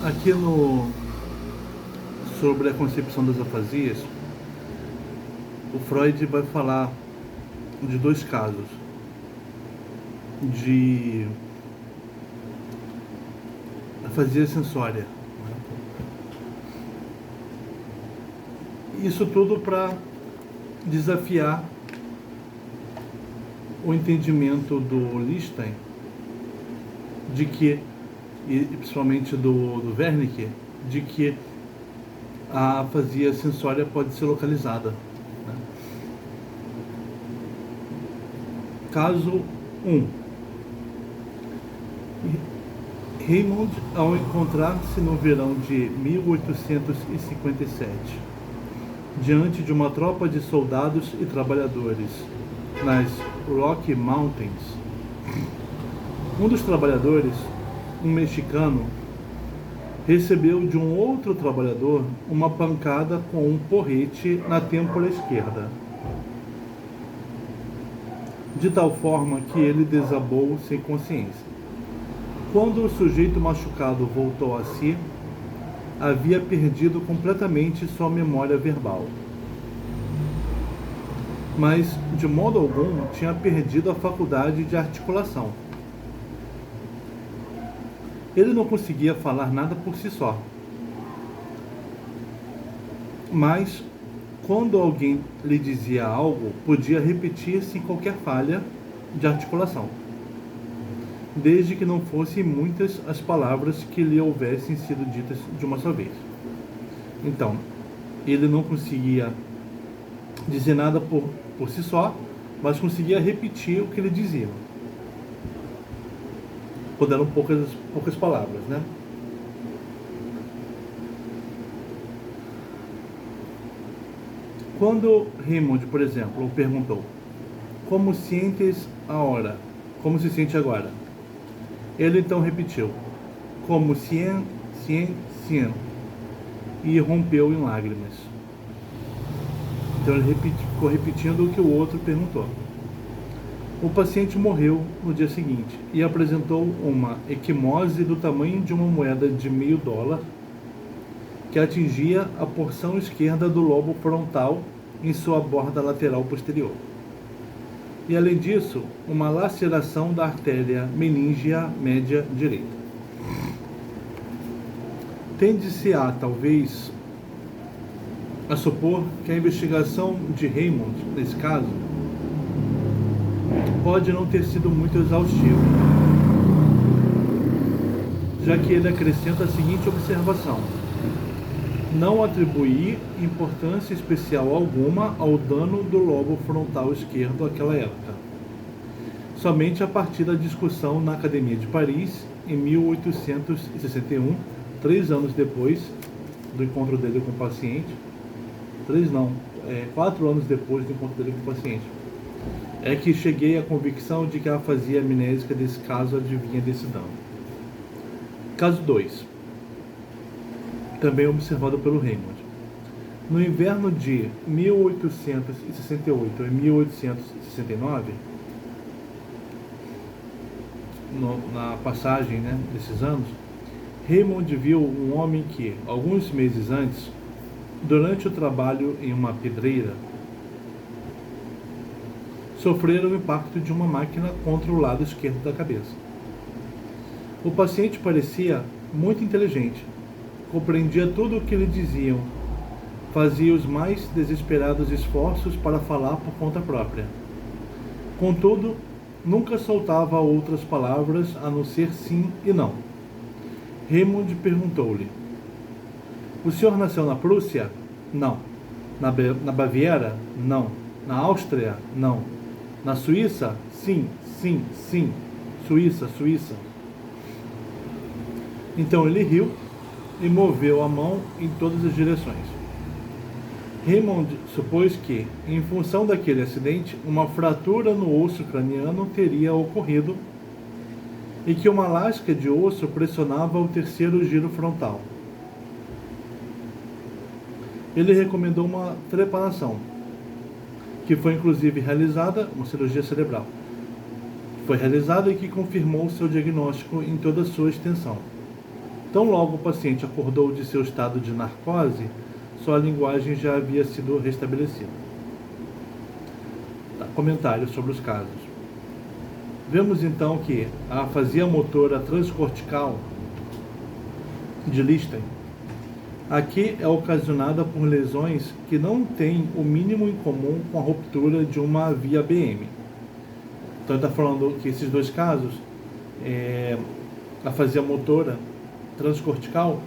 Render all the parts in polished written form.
Aqui sobre a concepção das afasias, o Freud vai falar de dois casos de afasia sensória. Isso tudo para desafiar o entendimento do Lichtenstein de que, e principalmente do Wernicke, de que a afasia sensória pode ser localizada, né? Caso 1. Raymond, ao encontrar-se no verão de 1857, diante de uma tropa de soldados e trabalhadores nas Rocky Mountains, um dos trabalhadores, um mexicano, recebeu de um outro trabalhador uma pancada com um porrete na têmpora esquerda, de tal forma que ele desabou sem consciência. Quando o sujeito machucado voltou a si, havia perdido completamente sua memória verbal, mas de modo algum tinha perdido a faculdade de articulação. Ele não conseguia falar nada por si só, mas quando alguém lhe dizia algo, podia repetir sem qualquer falha de articulação, desde que não fossem muitas as palavras que lhe houvessem sido ditas de uma só vez. Então, ele não conseguia dizer nada por si só, mas conseguia repetir o que ele dizia, quando eram poucas palavras, né? Quando Raymond, por exemplo, perguntou: como sientes a hora? Como se sente agora? Ele então repetiu: como cien, e rompeu em lágrimas. Então ele ficou repetindo o que o outro perguntou. O paciente morreu no dia seguinte e apresentou uma equimose do tamanho de uma moeda de $0,5 que atingia a porção esquerda do lobo frontal em sua borda lateral posterior. E além disso, uma laceração da artéria meníngea média direita. Tende-se talvez, a supor que a investigação de Raymond, nesse caso, pode não ter sido muito exaustiva, já que ele acrescenta a seguinte observação: não atribuir importância especial alguma ao dano do lobo frontal esquerdo àquela época, somente a partir da discussão na Academia de Paris, em 1861, 3 anos depois do encontro dele com o paciente, 4 anos depois do encontro dele com o paciente, é que cheguei à convicção de que a afasia amnésica desse caso adivinha desse dano. Caso 2. Também observado pelo Raymond. No inverno de 1868 e 1869, na passagem, desses anos, Raymond viu um homem que, alguns meses antes, durante o trabalho em uma pedreira, sofrera o impacto de uma máquina contra o lado esquerdo da cabeça. O paciente parecia muito inteligente, compreendia tudo o que lhe diziam, fazia os mais desesperados esforços para falar por conta própria. Contudo, nunca soltava outras palavras a não ser sim e não. Raymond perguntou-lhe: o senhor nasceu na Prússia? Não. Na Baviera? Não. Na Áustria? Não. Na Suíça? Sim, sim, sim. Suíça, Suíça. Então ele riu e moveu a mão em todas as direções. Raymond supôs que, em função daquele acidente, uma fratura no osso craniano teria ocorrido e que uma lasca de osso pressionava o terceiro giro frontal. Ele recomendou uma trepanação, que foi inclusive realizada, uma cirurgia cerebral, foi realizada e que confirmou seu diagnóstico em toda a sua extensão. Tão logo o paciente acordou de seu estado de narcose, sua linguagem já havia sido restabelecida. Comentários sobre os casos. Vemos então que a afasia motora transcortical de Lichten aqui é ocasionada por lesões que não têm o mínimo em comum com a ruptura de uma via BM. Então ele está falando que esses dois casos, a afasia motora transcortical,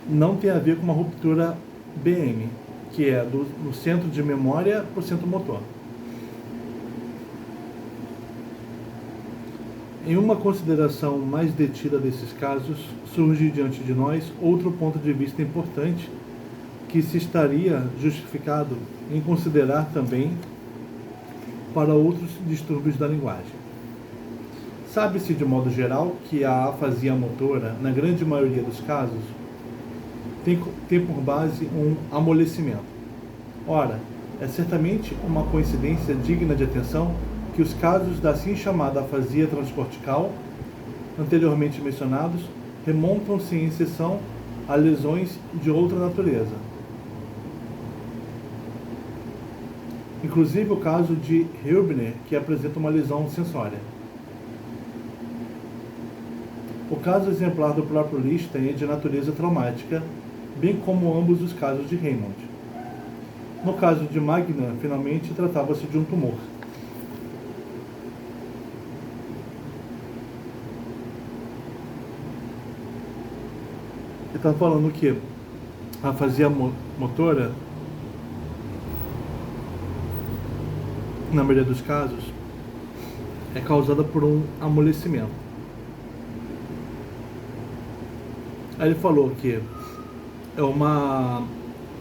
não tem a ver com uma ruptura BM, que é do centro de memória para o centro motor. Em uma consideração mais detida desses casos, surge diante de nós outro ponto de vista importante que se estaria justificado em considerar também para outros distúrbios da linguagem. Sabe-se de modo geral que a afasia motora, na grande maioria dos casos, tem por base um amolecimento. Ora, é certamente uma coincidência digna de atenção que os casos da assim chamada afasia transcortical, anteriormente mencionados, remontam-se em exceção a lesões de outra natureza. Inclusive o caso de Heubner, que apresenta uma lesão sensória. O caso exemplar do próprio Lichten é de natureza traumática, bem como ambos os casos de Raymond. No caso de Magna, finalmente, tratava-se de um tumor. Ele está falando que a afasia motora, na maioria dos casos, é causada por um amolecimento. Aí ele falou que é uma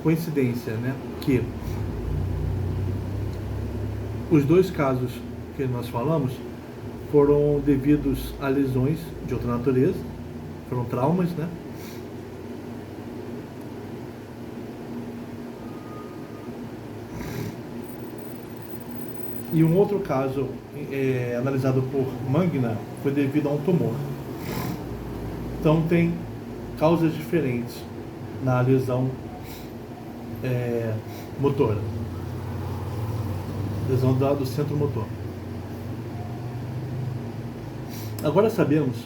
coincidência, né, que os dois casos que nós falamos foram devidos a lesões de outra natureza, foram traumas, né? E um outro caso analisado por Magna foi devido a um tumor. Então tem causas diferentes na lesão motora, lesão do centro motor. Agora sabemos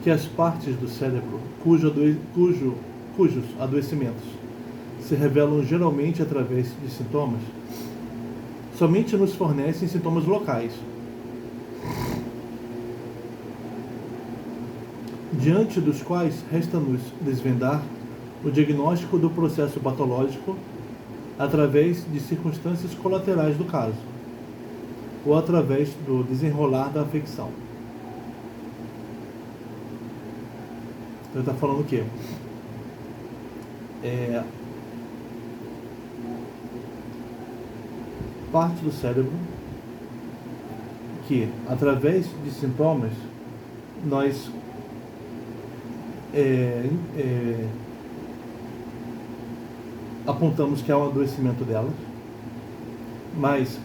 que as partes do cérebro cujos adoecimentos se revelam geralmente através de sintomas, somente nos fornecem sintomas locais. Diante dos quais resta-nos desvendar o diagnóstico do processo patológico através de circunstâncias colaterais do caso, ou através do desenrolar da afecção. Ele está falando o quê? Parte do cérebro que, através de sintomas, nós apontamos que há um adoecimento delas, mas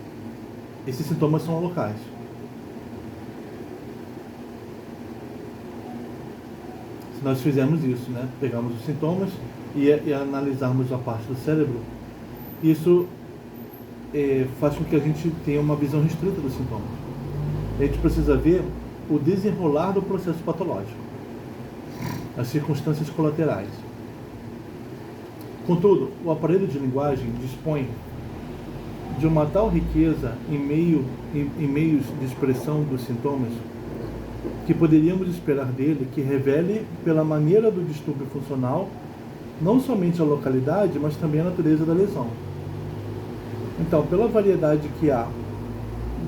esses sintomas são locais. Se nós fizermos isso, né, pegarmos os sintomas e analisarmos a parte do cérebro, isso faz com que a gente tenha uma visão restrita dos sintomas. A gente precisa ver o desenrolar do processo patológico, as circunstâncias colaterais. Contudo, o aparelho de linguagem dispõe de uma tal riqueza em meios de expressão dos sintomas que poderíamos esperar dele que revele, pela maneira do distúrbio funcional, não somente a localidade, mas também a natureza da lesão. Então, pela variedade que há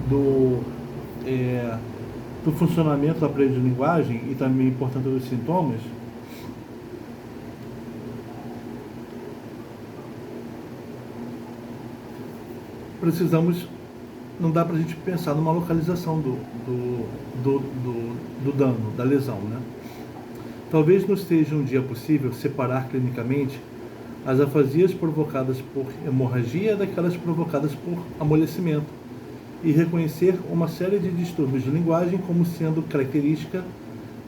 do funcionamento do aparelho de linguagem e também, portanto, dos sintomas, não dá para a gente pensar numa localização do dano, da lesão, né? Talvez não seja um dia possível separar clinicamente as afasias provocadas por hemorragia daquelas provocadas por amolecimento, e reconhecer uma série de distúrbios de linguagem como sendo característica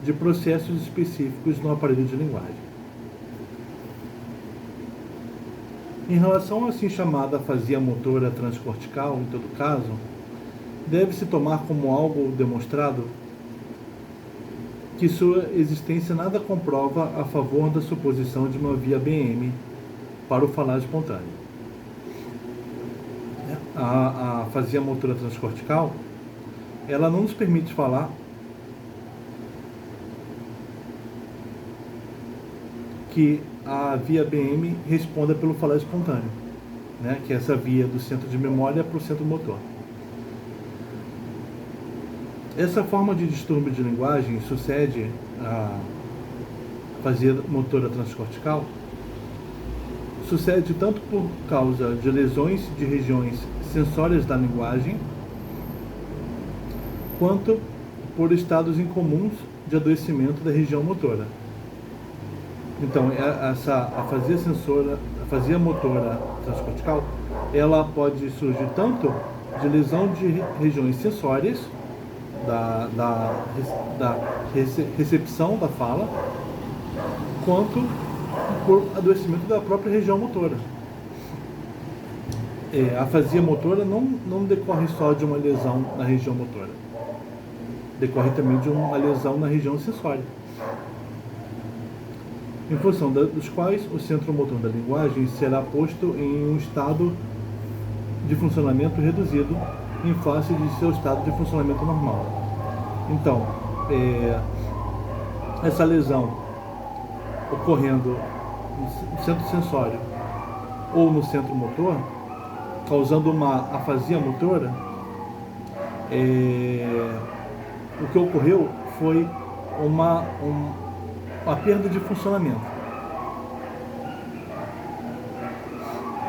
de processos específicos no aparelho de linguagem. Em relação à assim chamada afasia motora transcortical, em todo caso, deve-se tomar como algo demonstrado que sua existência nada comprova a favor da suposição de uma via BM para o falar espontâneo. A afasia motora transcortical, ela não nos permite falar que a via BM responda pelo falar espontâneo, né? Que é essa via do centro de memória para o centro motor. Essa forma de distúrbio de linguagem sucede a afasia motora transcortical, sucede tanto por causa de lesões de regiões sensórias da linguagem, quanto por estados incomuns de adoecimento da região motora. Então, essa afasia motora transcortical, ela pode surgir tanto de lesão de regiões sensórias, da recepção da fala, quanto por adoecimento da própria região motora. A afasia motora não decorre só de uma lesão na região motora, decorre também de uma lesão na região sensória, em função dos quais o centro motor da linguagem será posto em um estado de funcionamento reduzido em face de seu estado de funcionamento normal. Então, essa lesão ocorrendo no centro sensório ou no centro motor, causando uma afasia motora, o que ocorreu foi uma perda de funcionamento,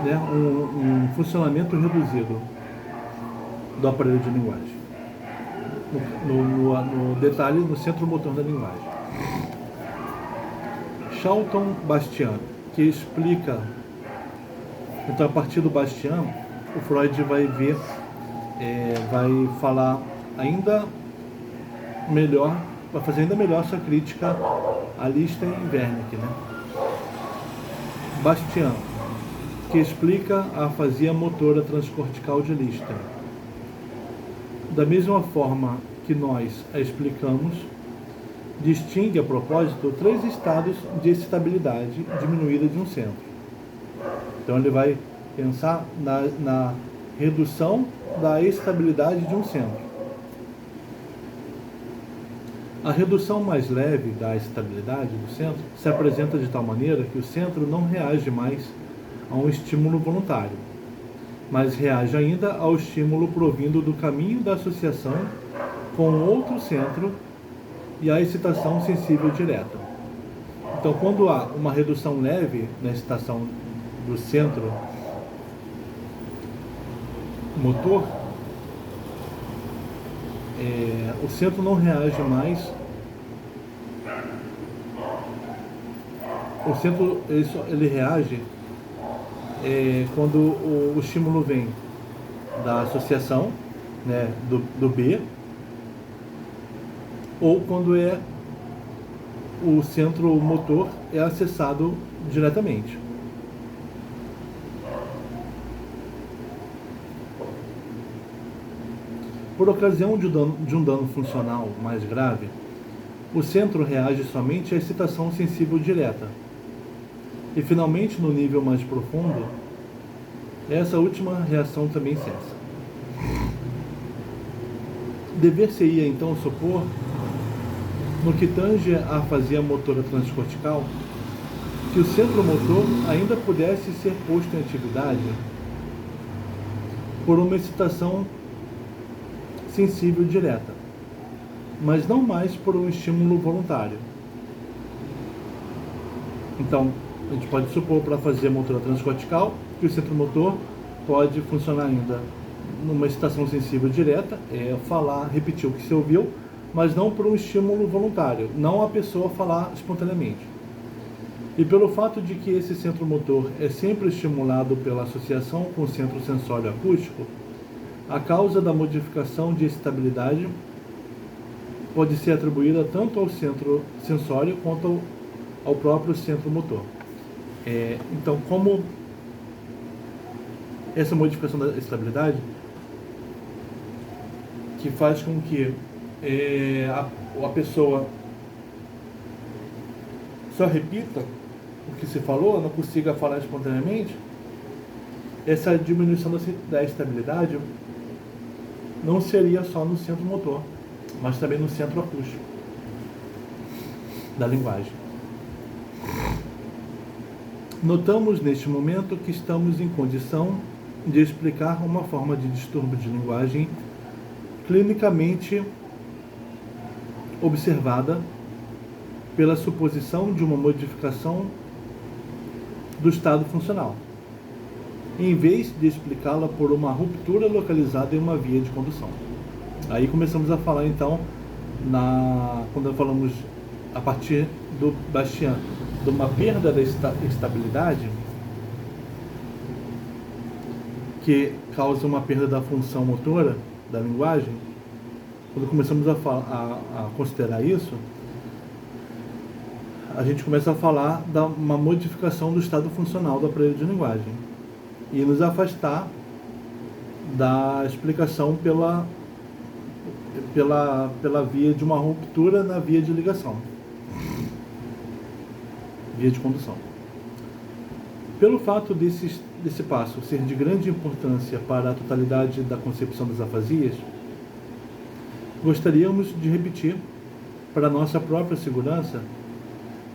né? Um funcionamento reduzido do aparelho de linguagem, no detalhe, no centro motor da linguagem. Charlton Bastian, que explica, então a partir do Bastian, o Freud vai falar ainda melhor, vai fazer ainda melhor essa crítica a Liszt e Wernicke, né? Bastian, que explica a afasia motora transcortical de Liszt. Da mesma forma que nós a explicamos, distingue a propósito 3 estados de excitabilidade diminuída de um centro. Então ele vai pensar na redução da excitabilidade de um centro. A redução mais leve da excitabilidade do centro se apresenta de tal maneira que o centro não reage mais a um estímulo voluntário, mas reage ainda ao estímulo provindo do caminho da associação com outro centro e à excitação sensível direta. Então, quando há uma redução leve na excitação do centro motor, o centro não reage mais. O centro ele reage quando o estímulo vem da associação, né, do B, ou quando o centro motor é acessado diretamente. Por ocasião de um dano funcional mais grave, o centro reage somente à excitação sensível direta. E finalmente, no nível mais profundo, essa última reação também cessa. Dever-se-ia então supor, no que tange à afasia motora transcortical, que o centro motor ainda pudesse ser posto em atividade por uma excitação sensível direta, mas não mais por um estímulo voluntário. Então, a gente pode supor, para fazer a motora transcortical, que o centro motor pode funcionar ainda numa excitação sensível direta, falar, repetir o que se ouviu, mas não por um estímulo voluntário, não a pessoa falar espontaneamente. E pelo fato de que esse centro motor é sempre estimulado pela associação com o centro sensório acústico, A causa da modificação de excitabilidade pode ser atribuída tanto ao centro sensório quanto ao próprio centro motor. Então, como essa modificação da excitabilidade que faz com que a pessoa só repita o que se falou, não consiga falar espontaneamente, essa diminuição da estabilidade não seria só no centro motor, mas também no centro acústico da linguagem. Notamos neste momento que estamos em condição de explicar uma forma de distúrbio de linguagem clinicamente observada pela suposição de uma modificação do estado funcional, em vez de explicá-la por uma ruptura localizada em uma via de condução. Aí começamos a falar então, quando falamos a partir do Bastian, de uma perda da estabilidade que causa uma perda da função motora da linguagem. Quando começamos a considerar isso, a gente começa a falar de uma modificação do estado funcional do aparelho de linguagem e nos afastar da explicação pela via de uma ruptura na via de ligação, via de condução. Pelo fato desse passo ser de grande importância para a totalidade da concepção das afasias, gostaríamos de repetir, para nossa própria segurança,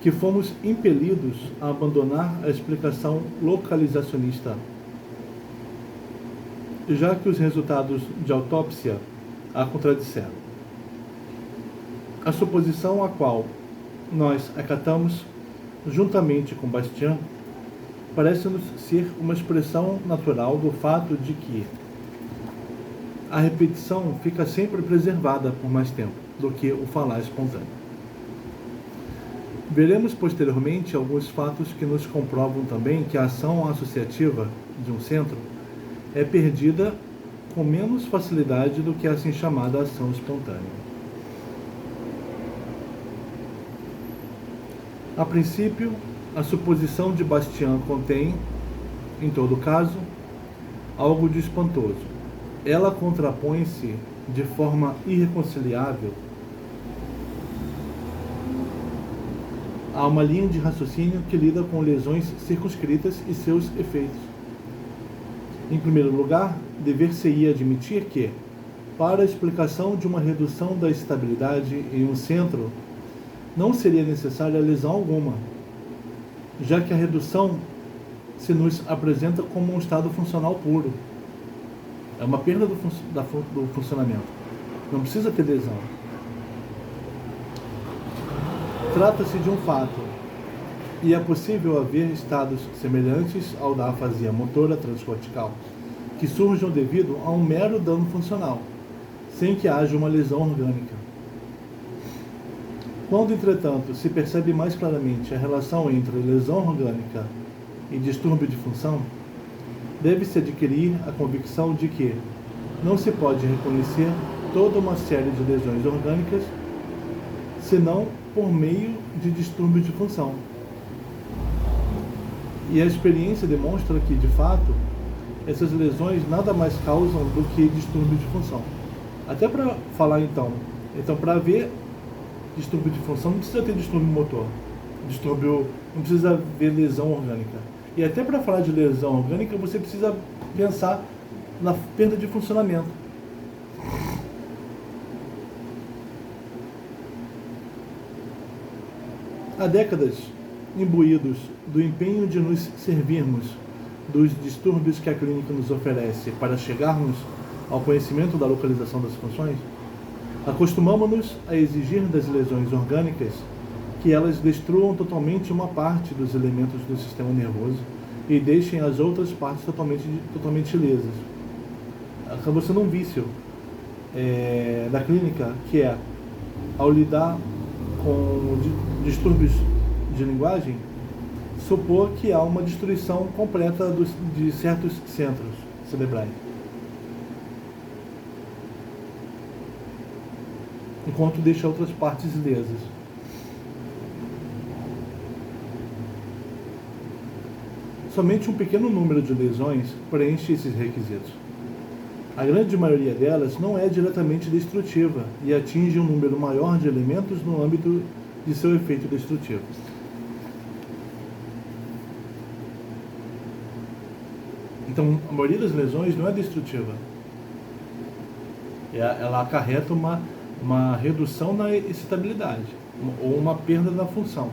que fomos impelidos a abandonar a explicação localizacionista, já que os resultados de autópsia a contradisseram. A suposição a qual nós acatamos, juntamente com Bastian, parece-nos ser uma expressão natural do fato de que a repetição fica sempre preservada por mais tempo do que o falar espontâneo. Veremos posteriormente alguns fatos que nos comprovam também que a ação associativa de um centro é perdida com menos facilidade do que a assim chamada ação espontânea. A princípio, a suposição de Bastian contém, em todo caso, algo de espantoso. Ela contrapõe-se de forma irreconciliável a uma linha de raciocínio que lida com lesões circunscritas e seus efeitos. Em primeiro lugar, dever-se-ia admitir que, para a explicação de uma redução da estabilidade em um centro, não seria necessária lesão alguma, já que a redução se nos apresenta como um estado funcional puro. É uma perda do funcionamento. Não precisa ter lesão. Trata-se de um fato, e é possível haver estados semelhantes ao da afasia motora transcortical, que surjam devido a um mero dano funcional, sem que haja uma lesão orgânica. Quando, entretanto, se percebe mais claramente a relação entre lesão orgânica e distúrbio de função, deve-se adquirir a convicção de que não se pode reconhecer toda uma série de lesões orgânicas, senão por meio de distúrbio de função. E a experiência demonstra que, de fato, essas lesões nada mais causam do que distúrbio de função. Até para falar então para ver distúrbio de função não precisa ter distúrbio motor, não precisa haver lesão orgânica. E até para falar de lesão orgânica você precisa pensar na perda de funcionamento. Há décadas imbuídos do empenho de nos servirmos dos distúrbios que a clínica nos oferece para chegarmos ao conhecimento da localização das funções, acostumamos-nos a exigir das lesões orgânicas que elas destruam totalmente uma parte dos elementos do sistema nervoso e deixem as outras partes totalmente lesas. Acabou sendo um vício da clínica, que é, ao lidar com distúrbios de linguagem, supor que há uma destruição completa de certos centros cerebrais. enquanto deixa outras partes lesas. Somente um pequeno número de lesões preenche esses requisitos. A grande maioria delas não é diretamente destrutiva e atinge um número maior de elementos no âmbito de seu efeito destrutivo. Então, a maioria das lesões não é destrutiva. Ela acarreta uma redução na excitabilidade ou uma perda na função.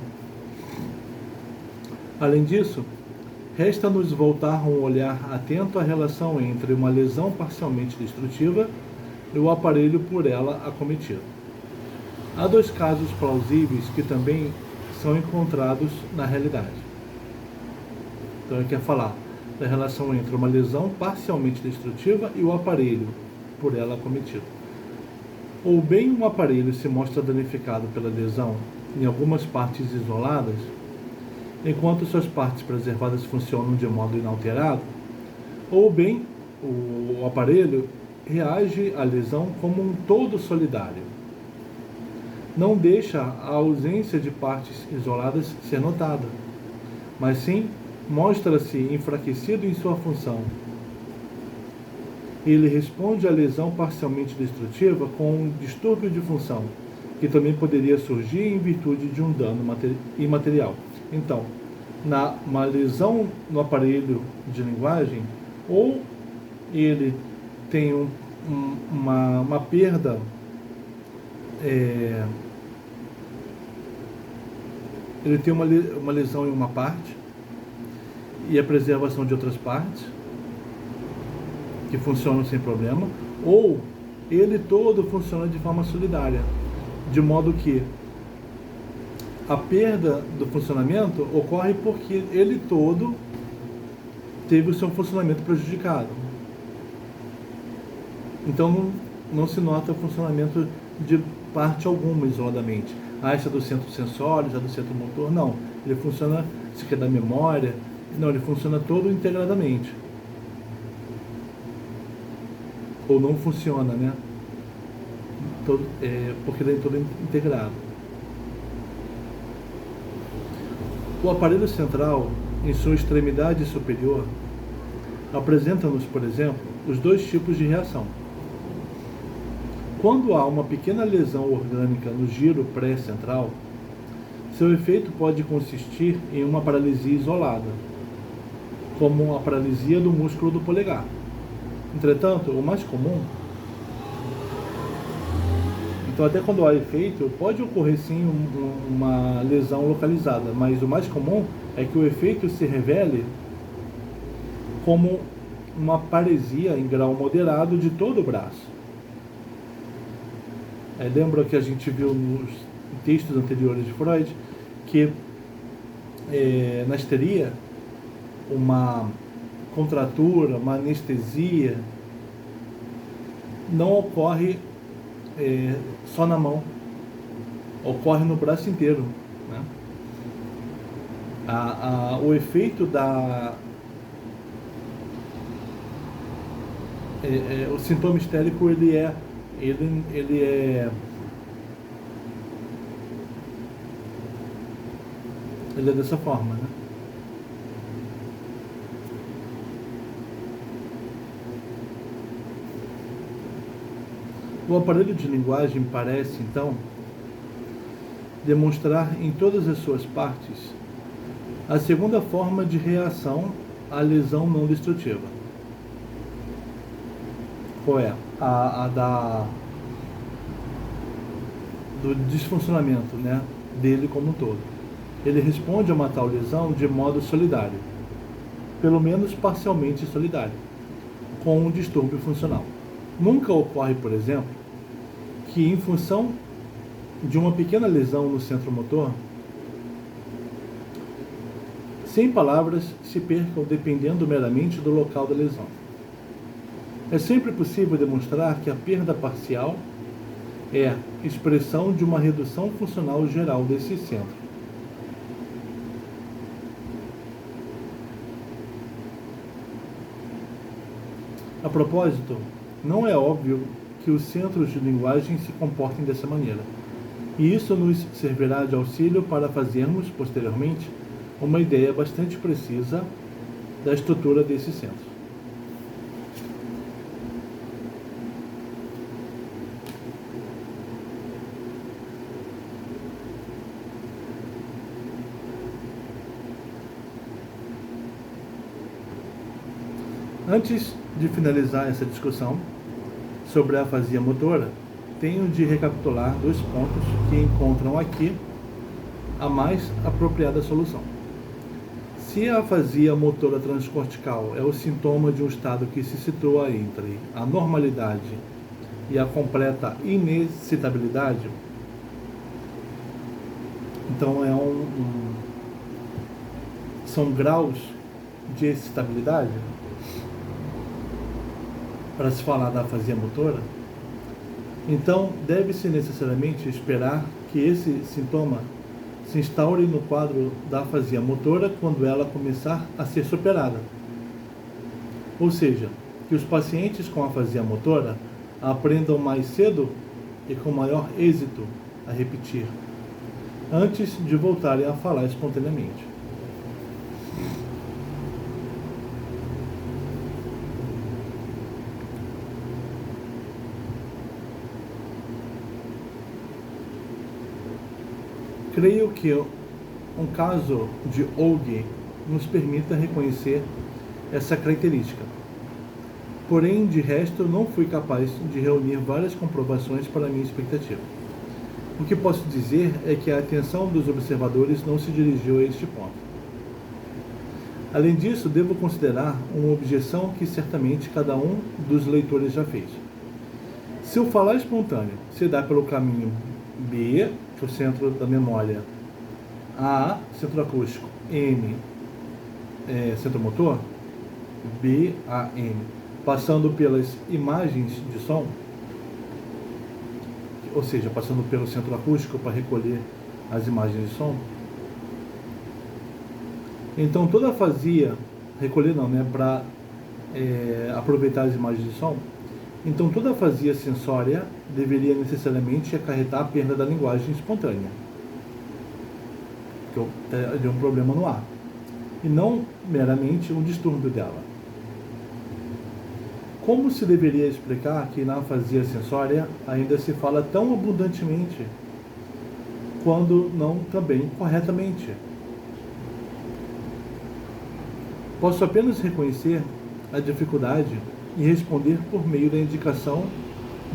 Além disso, resta-nos voltar um olhar atento à relação entre uma lesão parcialmente destrutiva e o aparelho por ela acometido. Há dois casos plausíveis que também são encontrados na realidade. Então, ele quer falar da relação entre uma lesão parcialmente destrutiva e o aparelho por ela acometido. Ou bem um aparelho se mostra danificado pela lesão em algumas partes isoladas, enquanto suas partes preservadas funcionam de modo inalterado, ou bem o aparelho reage à lesão como um todo solidário. Não deixa a ausência de partes isoladas ser notada, mas sim mostra-se enfraquecido em sua função. Ele responde à lesão parcialmente destrutiva com um distúrbio de função, que também poderia surgir em virtude de um dano imaterial. Então, uma lesão no aparelho de linguagem, ou ele tem uma perda ele tem uma lesão em uma parte e a preservação de outras partes que funcionam sem problema, ou ele todo funciona de forma solidária, de modo que a perda do funcionamento ocorre porque ele todo teve o seu funcionamento prejudicado. Então não se nota o funcionamento de parte alguma isoladamente. Essa é do centro sensório, essa é do centro motor. Não, ele funciona, se quer da memória, não, ele funciona todo integradamente. Ou não funciona, né? Porque ele é todo integrado. O aparelho central, em sua extremidade superior, apresenta-nos, por exemplo, os dois tipos de reação. Quando há uma pequena lesão orgânica no giro pré-central, seu efeito pode consistir em uma paralisia isolada, como a paralisia do músculo do polegar. Entretanto, o mais comum, então até quando há efeito, pode ocorrer sim uma lesão localizada, mas o mais comum é que o efeito se revele como uma paresia em grau moderado de todo o braço. Lembra que a gente viu nos textos anteriores de Freud que na histeria uma contratura, uma anestesia não ocorre só na mão, ocorre no braço inteiro, né? O efeito o sintoma histérico ele é dessa forma, né? O aparelho de linguagem parece, então, demonstrar em todas as suas partes a segunda forma de reação à lesão não destrutiva. Qual é? Do desfuncionamento, né, dele como um todo. Ele responde a uma tal lesão de modo solidário, pelo menos parcialmente solidário, com um distúrbio funcional. Nunca ocorre, por exemplo, que em função de uma pequena lesão no centro motor, 100 palavras se percam dependendo meramente do local da lesão. É sempre possível demonstrar que a perda parcial é expressão de uma redução funcional geral desse centro. A propósito, não é óbvio que os centros de linguagem se comportem dessa maneira. E isso nos servirá de auxílio para fazermos, posteriormente, uma ideia bastante precisa da estrutura desses centros. Antes de finalizar essa discussão sobre a afasia motora, tenho de recapitular 2 pontos que encontram aqui a mais apropriada solução. Se a afasia motora transcortical é o sintoma de um estado que se situa entre a normalidade e a completa inexcitabilidade, então são graus de excitabilidade para se falar da afasia motora, então deve-se necessariamente esperar que esse sintoma se instaure no quadro da afasia motora quando ela começar a ser superada. Ou seja, que os pacientes com afasia motora aprendam mais cedo e com maior êxito a repetir, antes de voltarem a falar espontaneamente. Creio que um caso de Olgue nos permita reconhecer essa característica. Porém, de resto, não fui capaz de reunir várias comprovações para minha expectativa. O que posso dizer é que a atenção dos observadores não se dirigiu a este ponto. Além disso, devo considerar uma objeção que certamente cada um dos leitores já fez. Se o falar espontâneo se dá pelo caminho B, que é o centro da memória, A, centro acústico, M, centro motor, B, A, M, passando pelas imagens de som, ou seja, passando pelo centro acústico para recolher as imagens de som, então toda afasia, recolher não, né, para aproveitar as imagens de som, então toda afasia sensória deveria necessariamente acarretar a perda da linguagem espontânea, porque é um problema no ar, e não meramente um distúrbio dela. Como se deveria explicar que na afasia sensória ainda se fala tão abundantemente, quando não também corretamente? Posso apenas reconhecer a dificuldade e responder por meio da indicação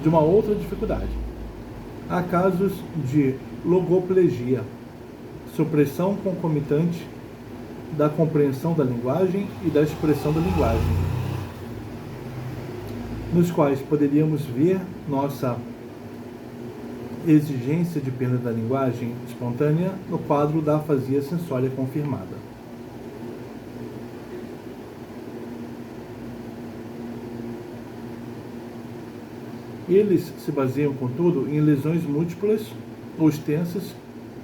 de uma outra dificuldade. Há casos de logoplegia, supressão concomitante da compreensão da linguagem e da expressão da linguagem, nos quais poderíamos ver nossa exigência de perda da linguagem espontânea no quadro da afasia sensória confirmada. Eles se baseiam, contudo, em lesões múltiplas ou extensas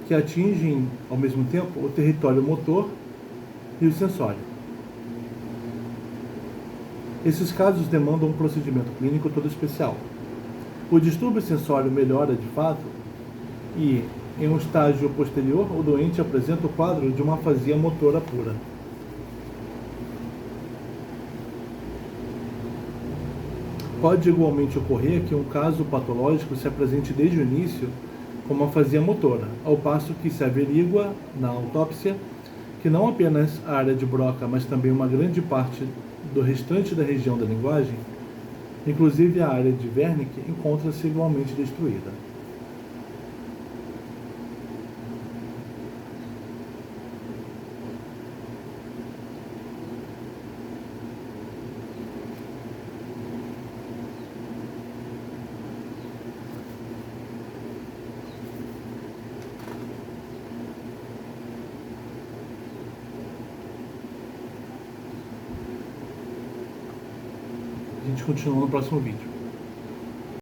que atingem, ao mesmo tempo, o território motor e o sensório. Esses casos demandam um procedimento clínico todo especial. O distúrbio sensório melhora de fato e, em um estágio posterior, o doente apresenta o quadro de uma afasia motora pura. Pode igualmente ocorrer que um caso patológico se apresente desde o início como afasia motora, ao passo que se averigua na autópsia que não apenas a área de Broca, mas também uma grande parte do restante da região da linguagem, inclusive a área de Wernicke, encontra-se igualmente destruída. A gente continua no próximo vídeo.